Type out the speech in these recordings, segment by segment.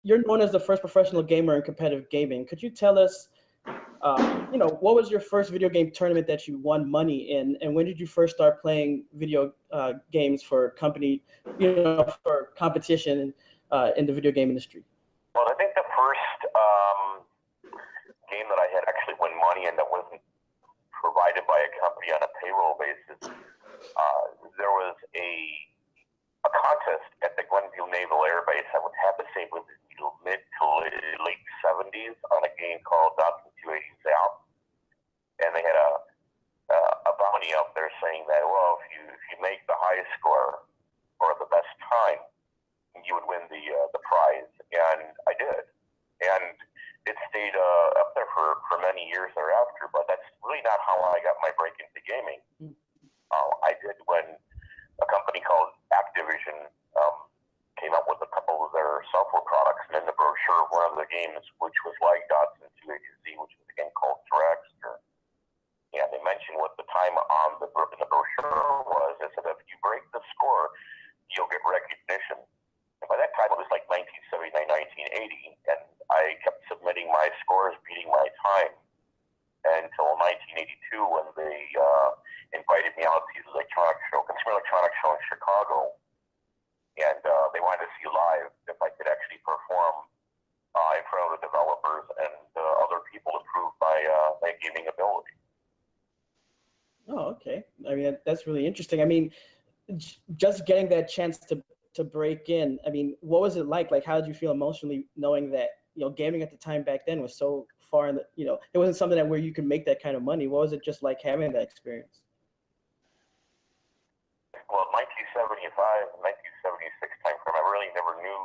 you're known as the first professional gamer in competitive gaming. Could you tell us, what was your first video game tournament that you won money in, and when did you first start playing video games for company, for competition in the video game industry? Well, I think the first game that I had actually won money in that wasn't provided by a company on a payroll basis, there was a contest at the Glenview Naval Air Base. I would have to say it was mid to late 70s on a game called Datsun 280 Zap, and they had a bounty out there saying that, well, if you make the highest score or the best time, you would win the prize, and I did, and it stayed up there for many years thereafter. But that's really not how I got my break into gaming. I did when a company called Activision came up with a couple of their software products, and in the brochure of one of the games, which was like Datsun 280Z, which was a game called Dragster, and they mentioned what the time in the brochure was. They said if you break the score, you'll get recognition. And by that time, it was like 1979, 1980, and I kept submitting my scores, beating my time, until 1982 when they invited me out to the Consumer Electronics Show in Chicago, and they wanted to see live if I could actually perform in front of the developers and other people to prove my gaming ability. Oh, okay. I mean, that's really interesting. I mean, just getting that chance to break in, I mean, what was it like? Like, how did you feel emotionally knowing that, gaming at the time back then was so far in the, it wasn't something where you could make that kind of money. What was it just like having that experience? Well, 1975, 1976 timeframe, I really never knew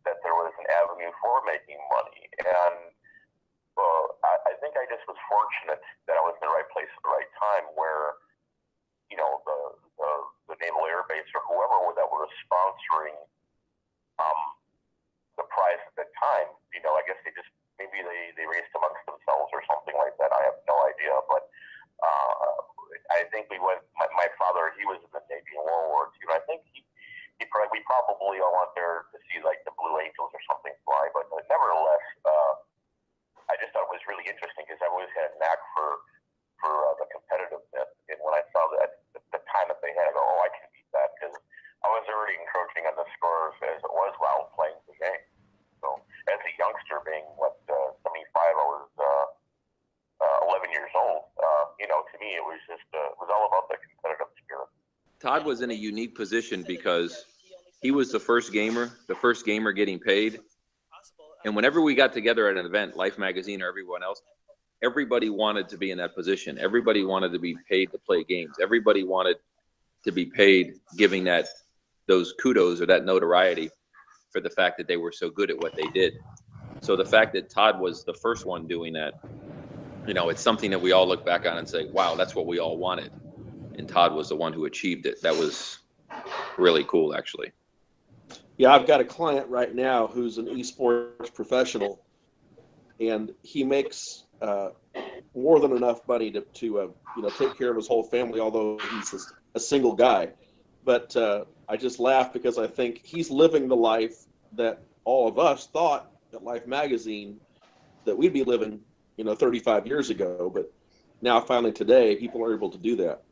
that there was an avenue for making money. And I think I just was fortunate that I was in the right place at the right time where, the Naval Air Base or whoever that was sponsoring the prize at the time, I guess maybe they raced amongst themselves or something like that. I have no idea. But I think we went, my father, he was in the Navy in World War II. I think we probably all went there to see like the Blue Angels or something fly. But nevertheless, I just thought it was really interesting because I always had a knack for the competitiveness. And when I saw that, the time that they had, I go, oh, I can beat that, because I was already encroaching on the scores as it was while playing the game. So as a youngster, being 75, I was 11 years old. To me, it was just it was all about the competitive spirit. Todd was in a unique position because he was the first gamer getting paid. And whenever we got together at an event, Life Magazine or everyone else, everybody wanted to be in that position. Everybody wanted to be paid to play games. Everybody wanted to be paid, giving those kudos or that notoriety for the fact that they were so good at what they did. So the fact that Todd was the first one doing that, it's something that we all look back on and say, wow, that's what we all wanted. And Todd was the one who achieved it. That was really cool, actually. Yeah, I've got a client right now who's an esports professional, and he makes more than enough money to take care of his whole family, although he's a single guy. But I just laugh because I think he's living the life that all of us thought at Life Magazine that we'd be living, 35 years ago. But now finally today, people are able to do that.